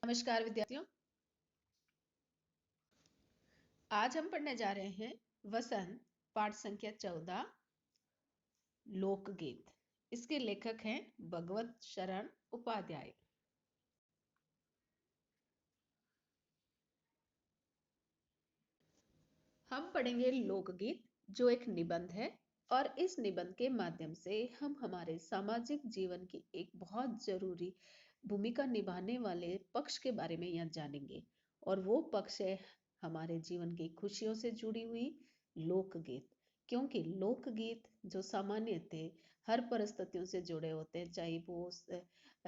नमस्कार विद्यार्थियों। आज हम पढ़ने जा रहे हैं वसंत पाठ संख्या 14 लोकगीत। इसके लेखक हैं भगवत शरण उपाध्याय। हम पढ़ेंगे लोकगीत जो एक निबंध है और इस निबंध के माध्यम से हम हमारे सामाजिक जीवन की एक बहुत जरूरी भूमिका निभाने वाले पक्ष के बारे में यह जानेंगे और वो पक्ष है हमारे जीवन की खुशियों से जुड़ी हुई लोकगीत। क्योंकि लोकगीत जो सामान्य थे हर परिस्थितियों से जुड़े होते हैं, चाहे वो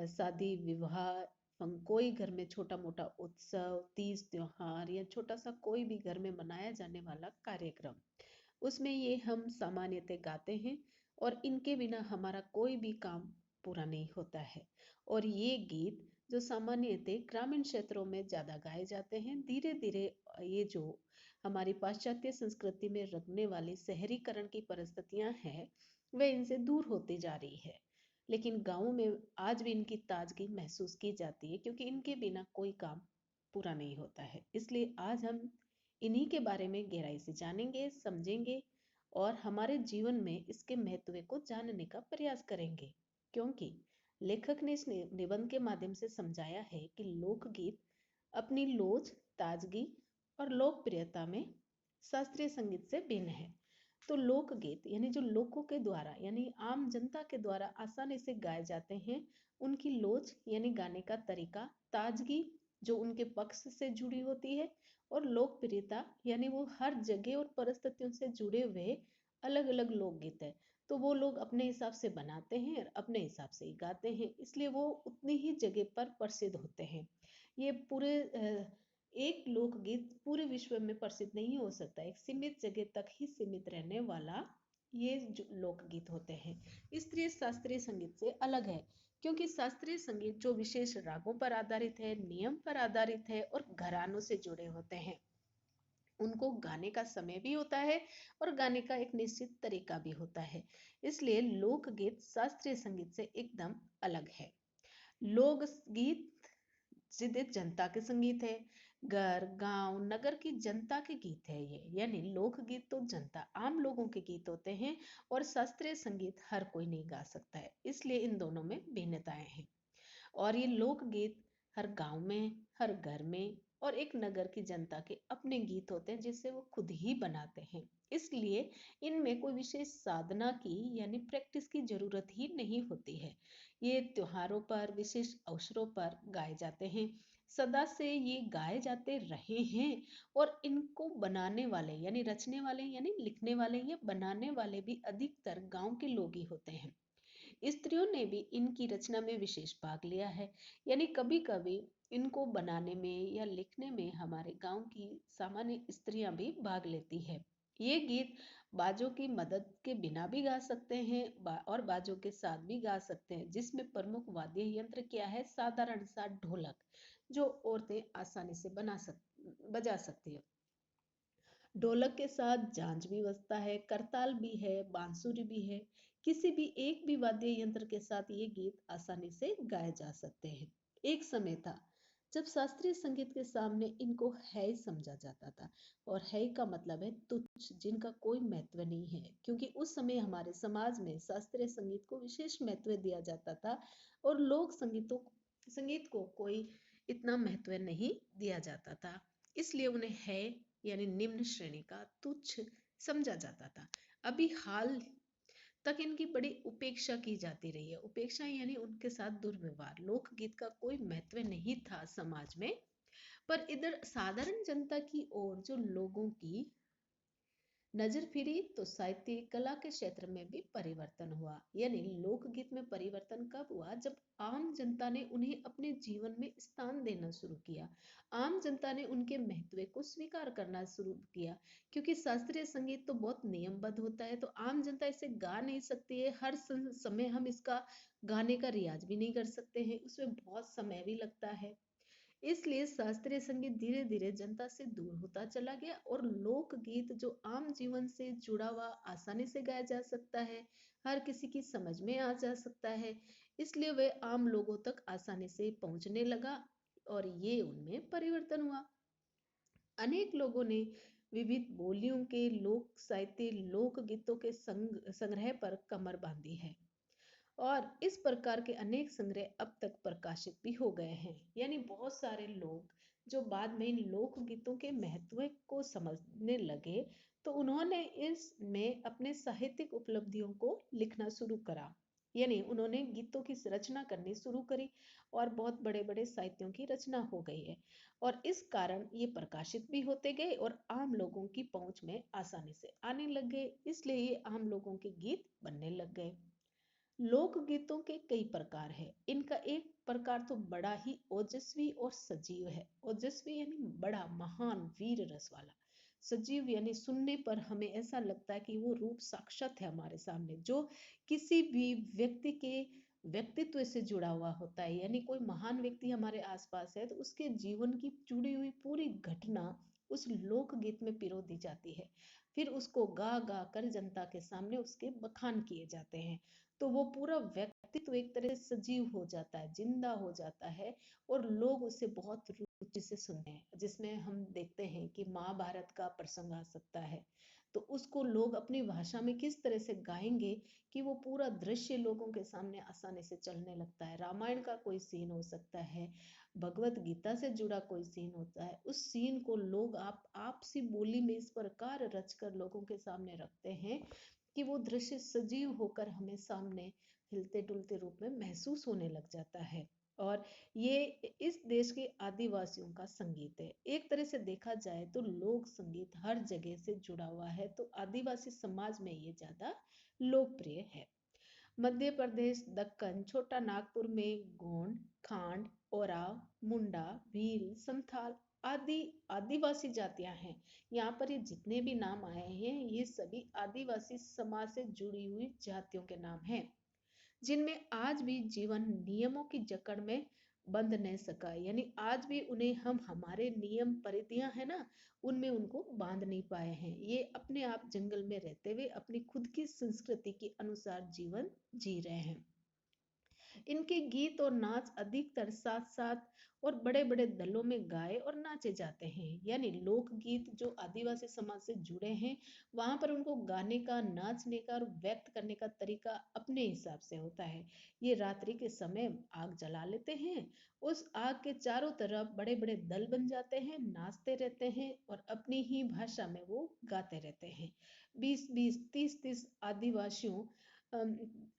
शादी विवाह, कोई घर में छोटा मोटा उत्सव, तीज त्योहार या छोटा सा कोई भी घर में मनाया जाने वाला कार्यक्रम, उसमें ये हम सामान्यतः गाते हैं और इनके बिना हमारा कोई भी काम पूरा नहीं होता है। और ये गीत जो सामान्यतः ग्रामीण क्षेत्रों में ज्यादा गाए जाते हैं, धीरे धीरे ये जो हमारी पाश्चात्य संस्कृति में रखने वाली शहरीकरण की परिस्थितियां हैं वे इनसे दूर होती जा रही है। लेकिन गाँव में आज भी इनकी ताजगी महसूस की जाती है क्योंकि इनके बिना कोई काम पूरा नहीं होता है। इसलिए आज हम इन्हीं के बारे में गहराई से जानेंगे, समझेंगे और हमारे जीवन में इसके महत्व को जानने का प्रयास करेंगे। क्योंकि लेखक ने इस निबंध के माध्यम से समझाया है कि लोकगीत अपनी लोच, ताजगी और लोकप्रियता में शास्त्रीय संगीत से भिन्न है। तो लोकगीत यानी जो लोगों के द्वारा यानी आम जनता के द्वारा आसानी से गाए जाते हैं, उनकी लोच यानी गाने का तरीका, ताजगी जो उनके पक्ष से जुड़ी होती है और लोकप्रियता यानी वो हर जगह और परिस्थितियों से जुड़े हुए अलग अलग लोकगीत है। तो वो लोग अपने हिसाब से बनाते हैं और अपने हिसाब से ही गाते हैं, इसलिए वो उतनी ही जगह पर प्रसिद्ध होते हैं। ये पूरे एक लोकगीत पूरे विश्व में प्रसिद्ध नहीं हो सकता, एक सीमित जगह तक ही सीमित रहने वाला ये जो लोकगीत होते हैं। इसलिए शास्त्रीय संगीत से अलग है क्योंकि शास्त्रीय संगीत जो विशेष रागों पर आधारित है, नियम पर आधारित है और घरानों से जुड़े होते हैं। उनको गाने का समय भी होता है और गाने का एक निश्चित तरीका भी होता है। इसलिए लोकगीत शास्त्रीय संगीत से एकदम अलग है। लोकगीत सीधे जनता के संगीत है, घर गांव नगर की जनता के गीत है ये। यानी लोकगीत तो जनता आम लोगों के गीत होते हैं और शास्त्रीय संगीत हर कोई नहीं गा सकता है, इसलिए इन दोनों में भिन्नताएं हैं। और ये लोकगीत हर गांव में, हर घर में और एक नगर की जनता के अपने गीत होते हैं जिसे वो खुद ही बनाते हैं। इसलिए इनमें कोई विशेष साधना की यानी प्रैक्टिस की जरूरत ही नहीं होती है। ये त्योहारों पर, विशेष अवसरों पर गाए जाते हैं, सदा से ये गाए जाते रहे हैं। और इनको बनाने वाले यानी रचने वाले यानी लिखने वाले या बनाने वाले भी अधिकतर गांव के लोग ही होते हैं। स्त्रियों ने भी इनकी रचना में विशेष भाग लिया है, यानी कभी कभी इनको बनाने में या लिखने में हमारे गांव की सामान्य स्त्रियां भी भाग लेती है। ये गीत बाजों की मदद के बिना भी गा सकते हैं और बाजों के साथ भी गा सकते हैं, जिसमें प्रमुख वाद्य यंत्र क्या है, साधारण सा ढोलक जो औरतें आसानी से बजा सकती है। ढोलक के साथ झांझ भी बजता है, करताल भी है, बांसुरी भी है। किसी भी एक भी वाद्य यंत्र के साथ ये गीत आसानी से गाए जा सकते हैं। एक समय था जब शास्त्रीय संगीत के सामने इनको है समझा जाता था, और है का मतलब है तुच्छ, जिनका कोई महत्व नहीं है। क्योंकि उस समय हमारे समाज में शास्त्रीय संगीत को विशेष महत्व दिया जाता था और लोक संगीत को कोई इतना महत्व नहीं दिया जाता था, इसलिए उन्हें है यानी निम्न श्रेणी का, तुच्छ समझा जाता था। अभी हाल तक इनकी बड़ी उपेक्षा की जाती रही है। उपेक्षा यानी उनके साथ दुर्व्यवहार। लोकगीत का कोई महत्व नहीं था समाज में, पर इधर साधारण जनता की ओर जो लोगों की नजर फिरी तो साहित्य कला के क्षेत्र में भी परिवर्तन हुआ। यानी लोकगीत में परिवर्तन कब हुआ, जब आम जनता ने उन्हें अपने जीवन में स्थान देना शुरू किया। आम जनता ने उनके महत्व को स्वीकार करना शुरू किया। क्योंकि शास्त्रीय संगीत तो बहुत नियमबद्ध होता है, तो आम जनता इसे गा नहीं सकती है। हर समय हम इसका गाने का रियाज भी नहीं कर सकते हैं, उसमें बहुत समय भी लगता है। इसलिए शास्त्रीय संगीत धीरे धीरे जनता से दूर होता चला गया और लोकगीत जो आम जीवन से जुड़ा हुआ, आसानी से गाया जा सकता है, हर किसी की समझ में आ जा सकता है, इसलिए वे आम लोगों तक आसानी से पहुंचने लगा। और ये उनमें परिवर्तन हुआ। अनेक लोगों ने विविध बोलियों के लोक साहित्य लोकगीतों के संग्रह पर कमर बांधी है और इस प्रकार के अनेक संग्रह अब तक प्रकाशित भी हो गए हैं। यानी बहुत सारे लोग जो बाद में इन लोकगीतों के महत्व को समझने लगे तो उन्होंने इसमें अपने साहित्यिक उपलब्धियों को लिखना शुरू करा। यानी उन्होंने गीतों की रचना करनी शुरू करी और बहुत बड़े बड़े साहित्यों की रचना हो गई है और इस कारण ये प्रकाशित भी होते गए और आम लोगों की पहुंच में आसानी से आने लग गए, इसलिए ये आम लोगों के गीत बनने लग गए। लोकगीतों के कई प्रकार है। इनका एक प्रकार तो बड़ा ही ओजस्वी और सजीव है। ओजस्वी यानी बड़ा महान वीर रस वाला। सजीव यानी सुनने पर हमें ऐसा लगता है कि वो रूप साक्षात है हमारे सामने, जो किसी भी व्यक्ति के व्यक्तित्व से जुड़ा हुआ होता है। यानी कोई महान व्यक्ति हमारे आसपास है तो उसके जीवन की जुड़ी हुई पूरी घटना उस लोकगीत में पिरो दी जाती है। फिर उसको गा गा कर जनता के सामने उसके बखान किए जाते हैं। तो वो पूरा व्यक्तित्व एक तरह से सजीव हो जाता है, जिंदा हो जाता है और लोग उसे बहुत रुचि से सुनते हैं। जिसमें हम देखते हैं कि महाभारत का प्रसंग आ सकता है तो उसको लोग अपनी भाषा में किस तरह से गाएंगे कि वो पूरा दृश्य लोगों के सामने आसानी से चलने लगता है। रामायण का कोई सीन हो सकता है, भगवत गीता से जुड़ा कोई सीन होता है, उस सीन को लोग आपसी बोली में इस प्रकार रचकर लोगों के सामने रखते हैं कि वो दृश्य सजीव होकर हमें सामने हिलते डुलते रूप में महसूस होने लग जाता है। और ये इस देश के आदिवासियों का संगीत है। एक तरह से देखा जाए तो लोक संगीत हर जगह से जुड़ा हुआ है, तो आदिवासी समाज में ये ज्यादा लोकप्रिय है। मध्य प्रदेश, दक्कन, छोटा नागपुर में गोंड, खांड, ओराव, मुंडा, भील, संथाल आदि आदिवासी जातियां हैं। यहाँ पर ये जितने भी नाम आए हैं ये सभी आदिवासी समाज से जुड़ी हुई जातियों के नाम हैं, जिनमें आज भी जीवन नियमों की जकड़ में बंध नहीं सका। यानी आज भी उन्हें हम हमारे नियम परिधियां है ना, उनमें उनको बांध नहीं पाए हैं। ये अपने आप जंगल में रहते हुए अपनी खुद की संस्कृति के अनुसार जीवन जी रहे हैं। इनके गीत और नाच अधिकतर साथ साथ और बड़े बड़े दलों में गाए और नाचे जाते हैं। यानी लोकगीत जो आदिवासी समाज से जुड़े हैं वहां पर उनको गाने का, नाचने का और व्यक्त करने का तरीका अपने हिसाब से होता है। ये रात्रि के समय आग जला लेते हैं, उस आग के चारों तरफ बड़े बड़े दल बन जाते हैं, नाचते रहते हैं और अपनी ही भाषा में वो गाते रहते हैं। 20-20, 30-30 आदिवासियों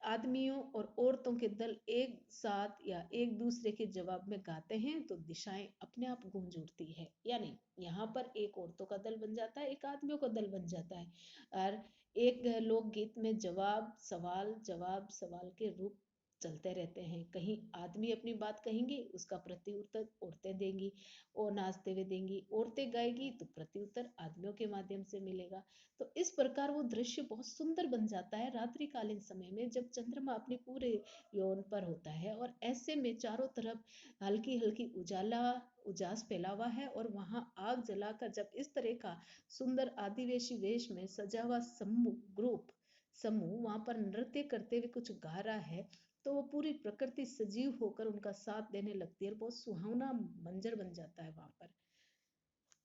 आदमियों और औरतों के दल एक साथ या एक दूसरे के जवाब में गाते हैं तो दिशाएं अपने आप गूंज उठती है। यानी यहाँ पर एक औरतों का दल बन जाता है, एक आदमियों का दल बन जाता है और एक लोकगीत में जवाब सवाल के रूप चलते रहते हैं। कहीं आदमी अपनी बात कहेंगे, उसका प्रत्युत्तर औरतें देंगी और नाचते हुए देंगी, औरतें गाएगी तो प्रत्युत्तर आदमियों के माध्यम से मिलेगा। तो इस प्रकार वो दृश्य बहुत सुंदर बन जाता है रात्रिकालीन समय में, जब चंद्रमा अपने पूरे यौवन पर होता है और ऐसे में चारों तरफ हल्की हल्की उजास फैला हुआ है और वहां आग जलाकर जब इस तरह का सुंदर आदिवासी वेश में सजा हुआ समूह वहां पर नृत्य करते हुए कुछ गा रहा है तो वो पूरी प्रकृति सजीव होकर उनका साथ देने लगती है और बहुत सुहावना मंजर बन जाता है वहां पर।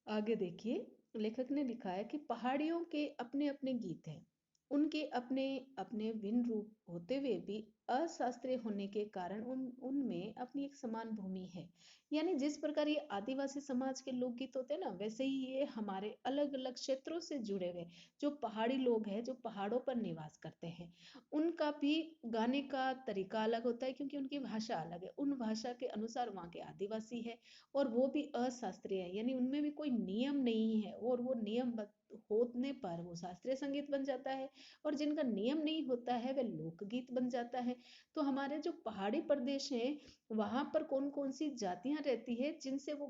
आगे देखिए, लेखक ने लिखा है कि पहाड़ियों के अपने अपने गीत हैं, उनके अपने अपने भिन्न रूप होते हुए भी अशास्त्रीय होने के कारण उनमें अपनी एक समान भूमि है। यानी जिस प्रकार ये आदिवासी समाज के लोकगीत होते हैं ना, वैसे ही ये हमारे अलग अलग क्षेत्रों से जुड़े हुए जो पहाड़ी लोग हैं जो पहाड़ों पर निवास करते हैं, उनका भी गाने का तरीका अलग होता है क्योंकि उनकी भाषा अलग है। उन भाषा के अनुसार वहाँ के आदिवासी है और वो भी अशास्त्रीय है, यानी उनमें भी कोई नियम नहीं है और वो नियम होने पर वो शास्त्रीय संगीत बन जाता है और जिनका नियम नहीं होता है वह लोकगीत बन जाता है। तो हमारे जो पहाड़ी प्रदेश हैं वहां पर कौन कौन सी जातियां रहती है जिनसे वो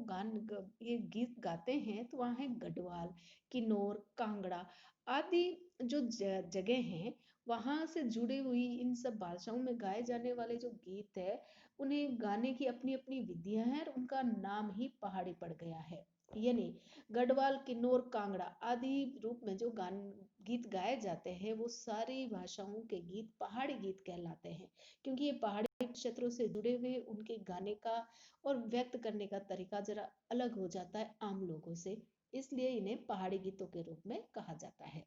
ये गीत गाते हैं, तो वहाँ है गढ़वाल, किन्नौर, कांगड़ा आदि जो जगह हैं वहां से जुड़ी हुई इन सब भाषाओं में गाए जाने वाले जो गीत है, उन्हें गाने की अपनी अपनी विधियां हैं और उनका नाम ही पहाड़ी पड़ गया है। यानी गढ़वाल, किन्नौर, कांगड़ा आदि रूप में जो गान गीत गाए जाते हैं, वो सारी भाषाओं के गीत पहाड़ी गीत कहलाते हैं, क्योंकि ये पहाड़ी क्षेत्रों से जुड़े हुए उनके गाने का और व्यक्त करने का तरीका जरा अलग हो जाता है आम लोगों से, इसलिए इन्हें पहाड़ी गीतों के रूप में कहा जाता है।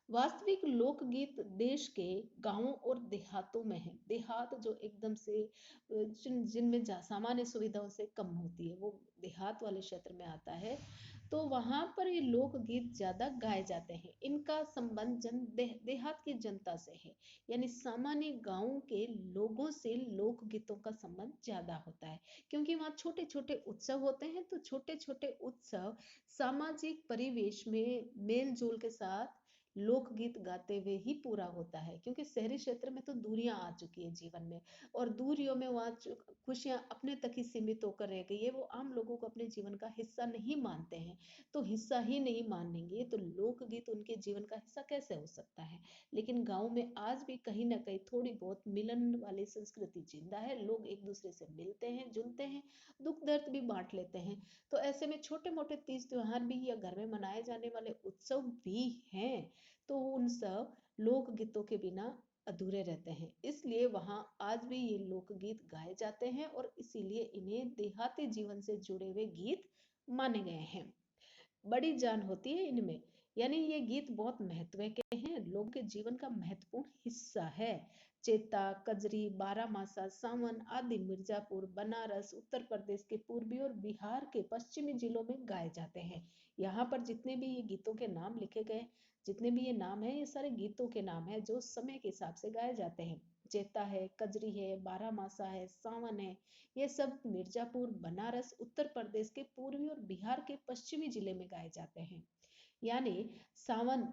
वास्तविक लोकगीत देश के गांवों और देहातों में है। देहात जो एकदम से जिनमें सामान्य सुविधाओं से कम होती है, वो देहात वाले क्षेत्र में आता है। तो वहां पर ये लोकगीत ज्यादा गाए जाते हैं। इनका संबंध देहात की जनता से है, यानी सामान्य गांवों के लोगों से लोकगीतों का संबंध ज्यादा होता है, क्योंकि वहाँ छोटे छोटे उत्सव होते हैं। तो छोटे छोटे उत्सव सामाजिक परिवेश में मेल जोल के साथ लोकगीत गाते हुए ही पूरा होता है, क्योंकि शहरी क्षेत्र में तो दूरियां आ चुकी है जीवन में, और दूरियों में वहाँ खुशियां अपने तक ही सीमित होकर रह गई है। वो आम लोगों को अपने जीवन का हिस्सा नहीं मानते हैं। तो हिस्सा ही नहीं मानेंगे तो लोकगीत उनके जीवन का हिस्सा कैसे हो सकता है। लेकिन गाँव में आज भी कहीं ना कहीं थोड़ी बहुत मिलन वाली संस्कृति जिंदा है। लोग एक दूसरे से मिलते हैं, जुलते हैं, दुख दर्द भी बांट लेते हैं। तो ऐसे में छोटे मोटे तीज त्योहार भी या घर में मनाए जाने वाले उत्सव भी हैं, तो उन सब लोकगीतों के बिना अधूरे रहते हैं। इसलिए वहां आज भी ये लोकगीत गाए जाते हैं और इसीलिए इन्हें देहाती जीवन से जुड़े हुए गीत माने गए हैं। बड़ी जान होती है इनमें, यानी ये गीत बहुत महत्व के हैं, लोगों के जीवन का महत्वपूर्ण हिस्सा है। चेता, कजरी, बारामासा, सावन आदि मिर्जापुर, बनारस, उत्तर प्रदेश के पूर्वी और बिहार के पश्चिमी जिलों में गाए जाते हैं। यहाँ पर जितने भी ये गीतों के नाम लिखे गए, जितने भी ये नाम है, ये सारे गीतों के नाम है जो समय के हिसाब से गाए जाते हैं। चेता है, कजरी है, बारामासा है, सावन है, ये सब मिर्जापुर, बनारस, उत्तर प्रदेश के पूर्वी और बिहार के पश्चिमी जिले में गाए जाते हैं। यानी सावन,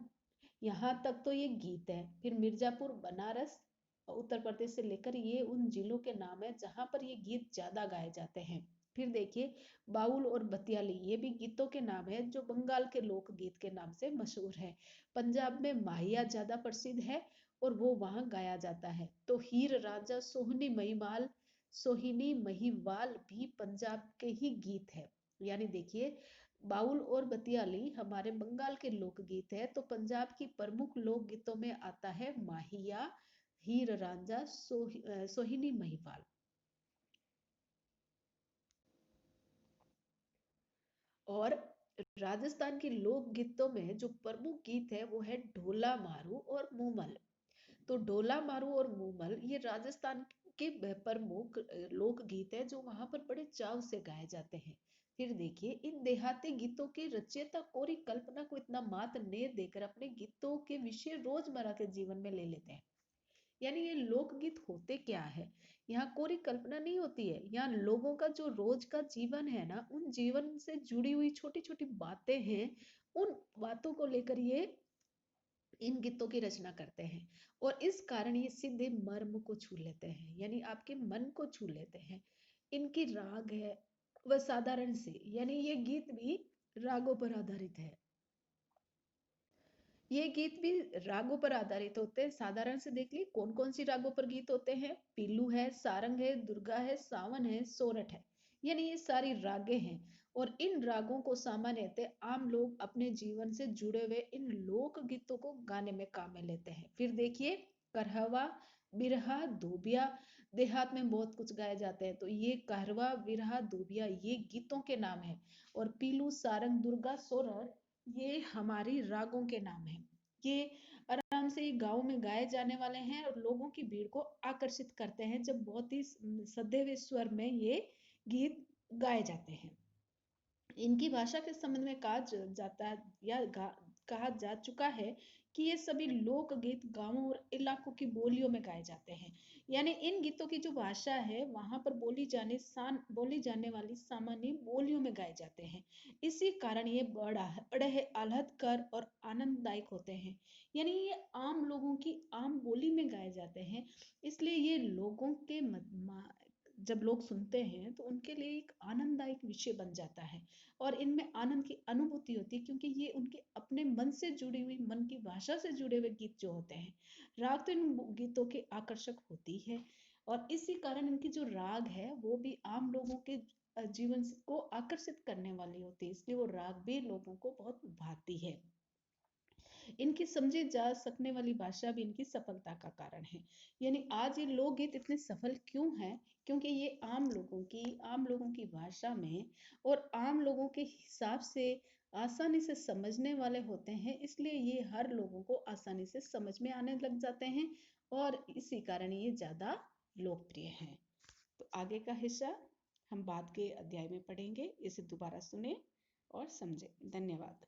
यहाँ तक तो ये गीत है। फिर मिर्जापुर, बनारस, उत्तर प्रदेश से लेकर ये उन जिलों के नाम है जहां पर ये गीत ज्यादा गाए जाते हैं। फिर देखिए बाउल और बतियाली, ये भी गीतों के नाम है जो बंगाल के लोक गीत के नाम से मशहूर है। पंजाब में माहिया ज्यादा प्रसिद्ध है और वो वहां गाया जाता है। तो हीर रांझा, सोहिनी महिवाल भी पंजाब के ही गीत है। यानी देखिए बाउल और बतियाली हमारे बंगाल के लोकगीत है, तो पंजाब की प्रमुख लोकगीतों में आता है माहिया, हीर रांझा, सोहिनी महिवाल। और राजस्थान के लोकगीतों में जो प्रमुख गीत है वो है ढोला मारू और मूमल। तो ढोला मारू और मूमल ये राजस्थान के प्रमुख लोकगीत है जो वहां पर बड़े चाव से गाए जाते हैं। फिर देखिए इन देहाती गीतों के रचयिता कोरी कल्पना को इतना मात ने देकर अपने गीतों के विषय रोजमर्रा के जीवन में ले लेते हैं। यानी ये लोकगीत होते क्या है, यहाँ कोरी कल्पना नहीं होती है, यहाँ लोगों का जो रोज का जीवन है ना, उन जीवन से जुड़ी हुई छोटी छोटी बातें हैं, उन बातों को लेकर ये इन गीतों की रचना करते हैं। और इस कारण ये सीधे मर्म को छू लेते हैं, यानी आपके मन को छू लेते हैं। इनकी राग है वह साधारण से, यानी ये गीत भी रागों पर आधारित है। ये गीत भी रागों पर आधारित होते हैं। साधारण से देख ली कौन कौन सी रागों पर गीत होते हैं, पीलू है, सारंग है, दुर्गा है, सावन है, सोरठ है, यानी ये सारी रागें हैं। और इन रागों को सामान्यतः आम लोग अपने जीवन से जुड़े हुए इन लोक गीतों को गाने में काम में लेते हैं। फिर देखिए करहवा, बिरहा, दूबिया, देहात में बहुत कुछ गाए जाते हैं, तो ये कहरवा, बिरहा, दूबिया ये गीतों के नाम है। और पीलू, सारंग, दुर्गा, सोरठ ये हमारी रागों के नाम हैं। ये आराम से गांव में गाए जाने वाले हैं और लोगों की भीड़ को आकर्षित करते हैं जब बहुत ही सधे हुए स्वर में ये गीत गाए जाते हैं। इनकी भाषा के संबंध में कहा जाता है या कहा जा चुका है कि ये सभी लोकगीत गांवों और इलाकों की बोलियों में गाए जाते हैं। यानी इन गीतों की जो भाषा है वहां पर बोली जाने वाली सामान्य बोलियों में गाए जाते हैं। इसी कारण ये बड़े आह्लादकर और आनंददायक होते हैं। यानी ये आम लोगों की आम बोली में गाए जाते हैं, इसलिए ये लोगों के जब लोग सुनते हैं तो उनके लिए एक आनंददायक विषय बन जाता है और इनमें आनंद की अनुभूति होती है, क्योंकि ये उनके अपने मन से जुड़ी हुई, मन की भाषा से जुड़े हुए गीत जो होते हैं। राग तो इन गीतों के आकर्षक होती है और इसी कारण इनकी जो राग है वो भी आम लोगों के जीवन को आकर्षित करने वाली होती है, इसलिए वो राग भी लोगों को बहुत भाती है। इनकी समझी जा सकने वाली भाषा भी इनकी सफलता का कारण है। यानी आज ये लोकगीत इतने सफल क्यों हैं? क्योंकि ये आम लोगों की भाषा में और आम लोगों के हिसाब से आसानी से समझने वाले होते हैं, इसलिए ये हर लोगों को आसानी से समझ में आने लग जाते हैं और इसी कारण ये ज़्यादा लोकप्रिय हैं। तो आगे का हिस्सा हम बाद के अध्याय में पढ़ेंगे। इसे दोबारा सुने और समझें। धन्यवाद।